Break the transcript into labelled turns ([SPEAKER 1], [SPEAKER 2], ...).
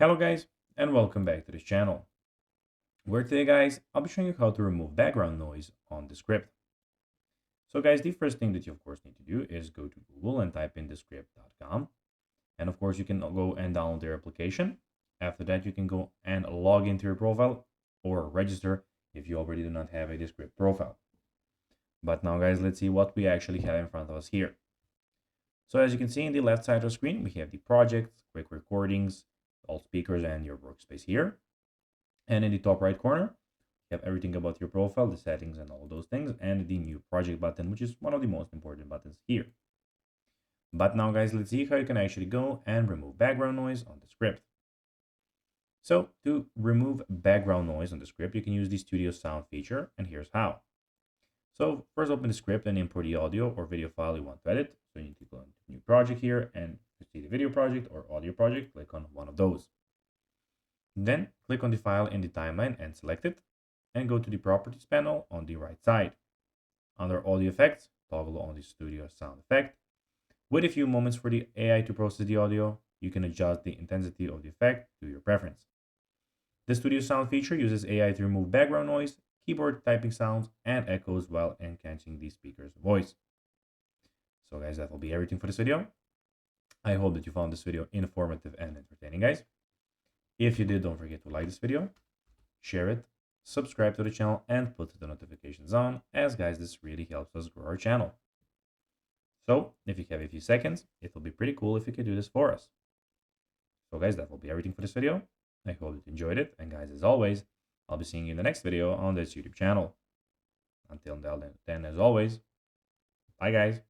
[SPEAKER 1] Hello guys, and welcome back to this channel, where today guys, I'll be showing you how to remove background noise on Descript. So guys, the first thing that you of course need to do is go to Google and type in descript.com. And of course you can go and download their application. After that, you can go and log into your profile or register if you already do not have a Descript profile. But now guys, let's see what we actually have in front of us here. So as you can see in the left side of the screen, we have the project, quick recordings, all speakers, and your workspace here. And in the top right corner, you have everything about your profile, the settings and all those things, and the new project button, which is one of the most important buttons here. But now guys, let's see how you can actually go and remove background noise on Descript. So to remove background noise on Descript, you can use the studio sound feature, and here's how. So first open Descript and import the audio or video file you want to edit. So you need to go into new project here, and to see the video project or audio project, click on one of those. Then click on the file in the timeline and select it, and go to the properties panel on the right side. Under audio effects, toggle on the studio sound effect. Wait a few moments for the AI to process the audio. You can adjust the intensity of the effect to your preference. The studio sound feature uses AI to remove background noise, keyboard typing sounds, and echoes while enhancing the speaker's voice. So guys, that will be everything for this video. I hope that you found this video informative and entertaining, guys. If you did, don't forget to like this video, share it, subscribe to the channel, and put the notifications on, as guys, this really helps us grow our channel. So if you have a few seconds, it will be pretty cool if you could do this for us. So guys, that will be everything for this video. I hope that you enjoyed it, and guys, as always, I'll be seeing you in the next video on this YouTube channel. Until then, as always, bye guys.